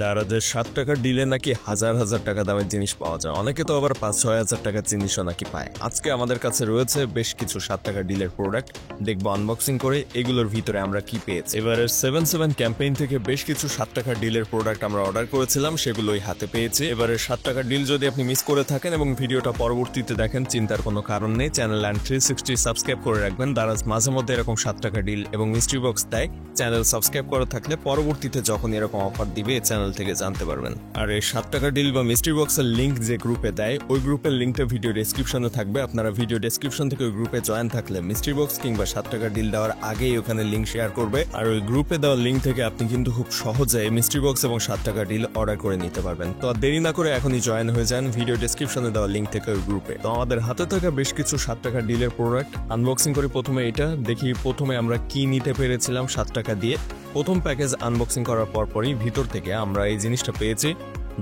দারাজের 7 টাকার ডিলে নাকি হাজার হাজার টাকা দামের জিনিস পাওয়া যায়, অনেকে তো আবার 5-6 হাজার টাকার জিনিসও নাকি পায়। আজকে আমাদের কাছে রয়েছে বেশ কিছু 7 টাকার ডিলের প্রোডাক্ট, দেখবো আনবক্সিং করে এগুলোর ভিতরে আমরা কি পেয়েছি। এবারের 7/7 ক্যাম্পেইন থেকে বেশ কিছু 7 টাকার ডিলের প্রোডাক্ট আমরা অর্ডার করেছিলাম, সেগুলোই হাতে পেয়েছি। এবারের 7 টাকার ডিল যদি আপনি মিস করে থাকেন এবং ভিডিওটা পরবর্তীতে দেখেন, চিন্তার কোনো কারণ নেই, চ্যানেল অ্যান্ড 360 সাবস্ক্রাইব করে রাখবেন। দারাজ মাঝে মধ্যে এরকম 7 টাকা ডিল এবং মিস্ট্রি বক্স দেয়, চ্যানেল সাবস্ক্রাইব করা থাকলে পরবর্তীতে যখন এরকম অফার দিবে চ্যানেল থেকে জানতে পারবেন। আর এই 7 টাকা ডিল বা মিস্ট্রি বক্সের লিঙ্ক যে গ্রুপে দেয়, ওই গ্রুপের লিঙ্কটা ভিডিও ডেসক্রিপশনে থাকবে। আপনারা ভিডিও ডেসক্রিপশন থেকে ওই গ্রুপে জয়েন থাকলে মিস্ট্রি বক্স কিংবা 7 টাকা ডিল দেওয়ার আগেই ওখানে লিঙ্ক শেয়ার করবে। আর ওই গ্রুপে দেওয়া লিঙ্ক থেকে আপনি কিন্তু খুব সহজে মিস্ট্রি বক্স এবং 7 টাকা ডিল অর্ডার করে নিতে পারবেন। তো আর দেরি না করে এখনই জয়েন হয়ে যান ভিডিও ডেসক্রিপশনে দেওয়া লিঙ্ক থেকে ওই গ্রুপে। তো আমাদের হাতে থাকা বেশ কিছু 7 টাকা ডিলের প্রোডাক্ট আনবক্সিং করে প্রথমে এটা দেখি, প্রথমে আমরা কি নিতে পেরেছিলাম 7 টাকা দিয়ে। প্রথম প্যাকেজ আনবক্সিং করার পরপরই ভিতর থেকে আমরা এই জিনিসটা পেয়েছি,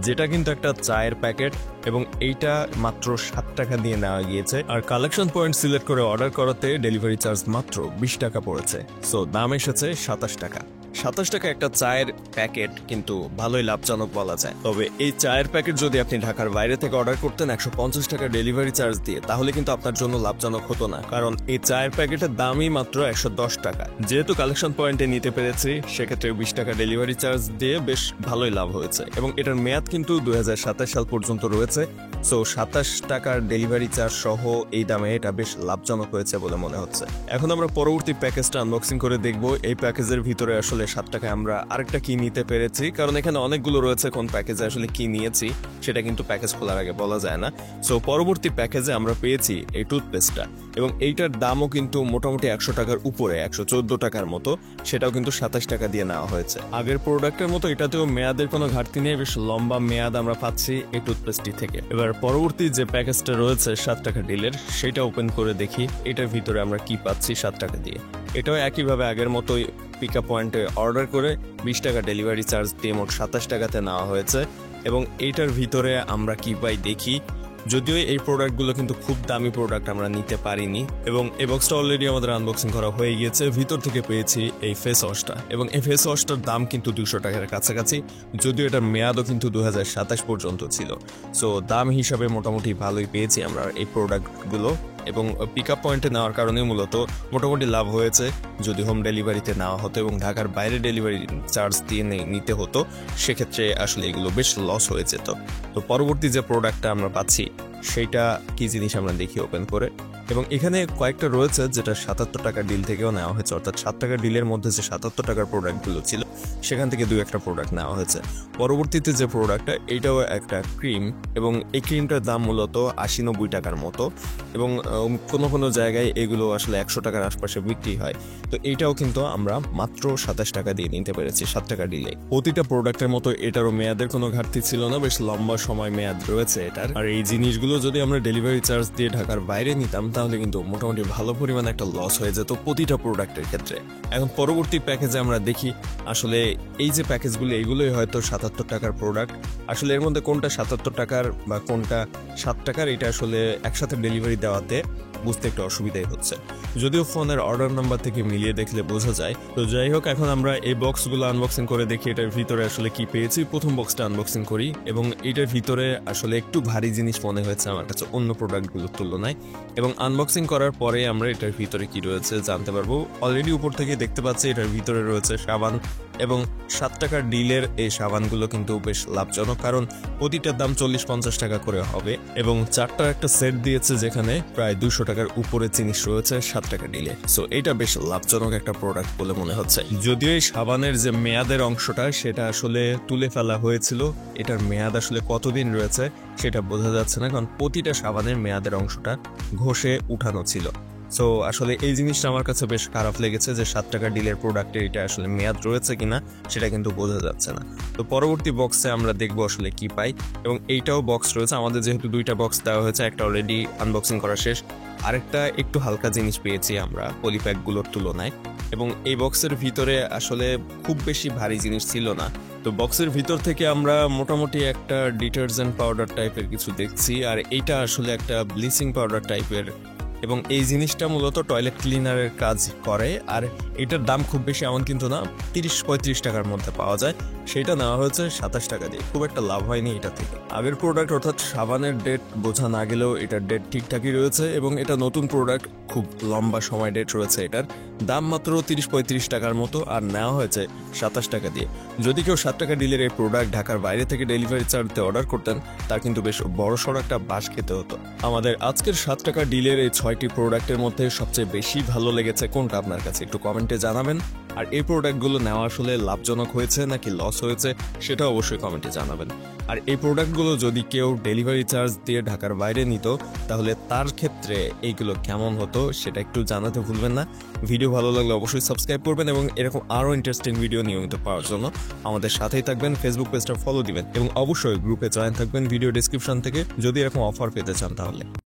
যেটা কিন্তু একটা চায়ের প্যাকেট এবং এইটা মাত্র 7 টাকা দিয়ে নেওয়া গিয়েছে। আর কালেকশন পয়েন্ট সিলেক্ট করে অর্ডার করাতে ডেলিভারি চার্জ মাত্র 20 টাকা পড়েছে। সো দাম এসেছে 27 টাকা। 27 টাকা একটা চায়ের প্যাকেট কিন্তু ভালোই লাভজনক বলা যায়। তবে এই চায়ের প্যাকেট যদি আপনি ঢাকার বাইরে থেকে অর্ডার করতেন 150 টাকা ডেলিভারি চার্জ দিয়ে, তাহলে কিন্তু আপনার জন্য লাভজনক হতো না, কারণ এই চায়ের প্যাকেটের দামই মাত্র 110 টাকা। যেহেতু কালেকশন পয়েন্টে নিতে পেরেছি, সেক্ষেত্রে 20 টাকা ডেলিভারি চার্জ দিয়ে বেশ ভালোই লাভ হয়েছে। এবং এটার মেয়াদ কিন্তু 2027 সাল পর্যন্ত রয়েছে। সো 27 টাকার ডেলিভারি চার্জ সহ এই দামে এটা বেশ লাভজনক হয়েছে বলে মনে হচ্ছে। এখন আমরা পরবর্তী প্যাকেজটা আনবক্সিং করে দেখবো এই প্যাকেজের ভিতরে আসলে 7 টাকায় আমরা আরেকটা কি নিতে পেরেছি, কারণ এখানে অনেকগুলো রয়েছে, কোন প্যাকেজে আসলে কি নিয়েছি সেটা কিন্তু প্যাকেজ খোলার আগে বলা যায় না। সো পরবর্তী প্যাকেজে আমরা পেয়েছি এই টুথপেস্টটা, এবং এইটার দামও কিন্তু মোটামুটি 100 টাকার উপরে, 114 টাকার মতো, সেটাও কিন্তু 27 টাকা দিয়ে নেওয়া হয়েছে। আগের প্রোডাক্টের মতো এটাতেও মেয়াদের কোনো ঘাটতি নেই, বেশ লম্বা মেয়াদ আমরা পাচ্ছি এই টুথপেস্টটি থেকে। এবার পরবর্তী যে প্যাকেজটা রয়েছে 7 টাকা ডিলের, সেটা ওপেন করে দেখি এটার ভিতরে আমরা কি পাচ্ছি 7 টাকা দিয়ে। এটাও একইভাবে আগের মতোই পিক আপ পয়েন্টে অর্ডার করে 20 টাকা ডেলিভারি চার্জ দিয়ে মোট 27 টাকাতে নেওয়া হয়েছে। এবং এইটার ভিতরে আমরা কি পাই দেখি। যদিও এই প্রোডাক্টগুলো কিন্তু খুব দামি প্রোডাক্ট আমরা নিতে পারিনি, এবং এই বক্সটা অলরেডি আমাদের আনবক্সিং করা হয়ে গিয়েছে। ভিতর থেকে পেয়েছি এই ফেস ওয়াশটা, এবং এই ফেস ওয়াশটার দাম কিন্তু 200 টাকার কাছাকাছি, যদিও এটার মেয়াদও কিন্তু 2027 পর্যন্ত ছিল। সো দাম হিসাবে মোটামুটি ভালোই পেয়েছি আমরা এই প্রোডাক্টগুলো, এবং পিক আপ পয়েন্টে নেওয়ার কারণে মূলত মোটামুটি লাভ হয়েছে। যদি হোম ডেলিভারিতে নেওয়া হতো এবং ঢাকার বাইরে ডেলিভারি চার্জ দিয়ে নিতে হতো, সেক্ষেত্রে আসলে এগুলো বেশ লস হয়ে যেত। তো পরবর্তী যে প্রোডাক্টটা আমরা পাচ্ছি সেইটা কি জিনিস আমরা দেখি ওপেন করে। এবং এখানে কয়েকটা রয়েছে যেটা 77 টাকার ডিল থেকেও নেওয়া হয়েছে, অর্থাৎ 7 টাকার ডিলের মধ্যে যে 77 টাকার প্রোডাক্টগুলো ছিল সেখান থেকে 2-1টা প্রোডাক্ট নেওয়া হয়েছে। পরবর্তীতে যে প্রোডাক্টটা, এইটাও একটা ক্রিম, এবং এই ক্রিমটার দাম মূলত 80-90 টাকার মতো, এবং কোনো কোনো জায়গায় এগুলো আসলে 100 টাকার আশপাশে বিক্রি হয়। তো এইটাও কিন্তু আমরা মাত্র 27 টাকা দিয়ে নিতে পেরেছি 7 টাকা ডিলে। প্রতিটা প্রোডাক্টের মতো এটারও মেয়াদের কোনো ঘাটতি ছিল না, বেশ লম্বা সময় মেয়াদ রয়েছে এটার। আর এই জিনিসগুলো যদি আমরা ডেলিভারি চার্জ দিয়ে ঢাকার বাইরে নিতাম, তাহলে কিন্তু মোটামুটি ভালো পরিমাণে একটা লস হয়ে যেত প্রতিটা প্রোডাক্টের ক্ষেত্রে। এখন পরবর্তী প্যাকেজে আমরা দেখি আসলে এই যে প্যাকেজগুলো, এইগুলোই হয়তো 77 টাকার প্রোডাক্ট। আসলে এর মধ্যে কোনটা 77 টাকার বা কোনটা 7 টাকার, এটা আসলে একসাথে ডেলিভারি দেওয়াতে বুঝতে একটু অসুবিধাই হচ্ছে, যদিও ফোনের অর্ডার নাম্বার থেকে মিলিয়ে দেখলে বোঝা যায়। তো যাই হোক, এখন আমরা এই বক্সগুলো আনবক্সিং করে দেখি এটার ভিতরে আসলে কি পেয়েছি। প্রথম বক্সটা আনবক্সিং করি, এবং এটার ভিতরে আসলে একটু ভারী জিনিস মনে হয়েছে আমার কাছে অন্য প্রোডাক্টগুলোর তুলনায়। এবং আনবক্সিং করার পরে আমরা এটার ভিতরে কি রয়েছে জানতে পারবো। অলরেডি উপর থেকে দেখতে পাচ্ছি এটার ভিতরে রয়েছে সাবান, এবং 7 টাকার ডিলের এই সাবানগুলো কিন্তু বেশ লাভজনক, কারণ প্রতিটার দাম 40-50 টাকা করে হবে, এবং 4টার একটা সেট দিয়েছে যেখানে প্রায় 200 টাকার উপরে জিনিস রয়েছে 7 টাকা ডিলে। সো এটা বেশ লাভজনক একটা প্রোডাক্ট বলে মনে হচ্ছে। যদিও এই সাবানের যে মেয়াদের অংশটা সেটা আসলে তুলে ফেলা হয়েছিল, এটার মেয়াদ আসলে কতদিন রয়েছে সেটা বোঝা যাচ্ছে না, কারণ প্রতিটা সাবানের মেয়াদের অংশটা ঘষে উঠানো ছিল। সো আসলে এই জিনিসটা আমার কাছে বেশ খারাপ লেগেছে যে 7 টাকা ডিলের প্রোডাক্টের এটা আসলে মেয়াদ রয়েছে কিনা সেটা কিন্তু বোঝা যাচ্ছে না। তো পরবর্তী বক্সে আমরা দেখবো আসলে কি পাই, এবং এইটাও বক্স রয়েছে। আমাদের যেহেতু 2টা বক্স দেওয়া হয়েছে, একটা অলরেডি আনবক্সিং করা শেষ, আরেকটা একটু হালকা জিনিস পেয়েছি আমরা পলিপ্যাকগুলোর তুলনায়। এবং এই বক্সের ভিতরে আসলে খুব বেশি ভারী জিনিস ছিল না। তো বক্সের ভিতর থেকে আমরা মোটামুটি একটা ডিটারজেন্ট পাউডার টাইপের কিছু দেখছি, আর এইটা আসলে একটা ব্লিচিং পাউডার টাইপের, এবং এই জিনিসটা মূলত টয়লেট ক্লিনারের কাজ করে। আর এটার দাম খুব বেশি এমন কিন্তু না, 30-35 টাকার মধ্যে পাওয়া যায়। সেটা নেওয়া হয়েছে 27 টাকা দিয়ে। খুব একটা লাভ হয়নি এটা থেকে। আগের প্রোডাক্ট অর্থাৎ সাবানের ডেট বোঝা না গেলেও এটার ডেট ঠিকঠাকই রয়েছে এবং এটা নতুন প্রোডাক্ট, খুব লম্বা সময় ডেট রয়েছে। এটার দাম মাত্র 30-35 টাকার মতো আর নেওয়া হয়েছে 27 টাকা দিয়ে। যদি কেউ 7 টাকা ডিলের এই প্রোডাক্ট ঢাকার বাইরে থেকে ডেলিভারি চার্জ দিয়ে অর্ডার করতেন, তার কিন্তু বেশ বড়সড় একটা বাস খেতে হতো। আমাদের আজকের 7 টাকা ডিলের এই 6টি প্রোডাক্টের মধ্যে সবচেয়ে বেশি ভালো লেগেছে কোনটা আপনার কাছে একটু কমেন্টে জানাবেন। আর এই প্রোডাক্টগুলো নেওয়া আসলে লাভজনক হয়েছে নাকি লস হয়েছে সেটা অবশ্যই কমেন্টে জানাবেন। আর এই প্রোডাক্টগুলো যদি কেউ ডেলিভারি চার্জ দিয়ে ঢাকার বাইরে নিত, তাহলে তার ক্ষেত্রে এইগুলো কেমন হতো সেটা একটু জানাতে ভুলবেন না। ভিডিও ভালো লাগলে অবশ্যই সাবস্ক্রাইব করবেন এবং এরকম আরও ইন্টারেস্টিং ভিডিও নিয়মিত পাওয়ার জন্য আমাদের সাথেই থাকবেন। ফেসবুক পেজটা ফলো দিবেন এবং অবশ্যই গ্রুপে জয়েন থাকবেন ভিডিও ডেসক্রিপশন থেকে, যদি এরকম অফার পেতে চান তাহলে।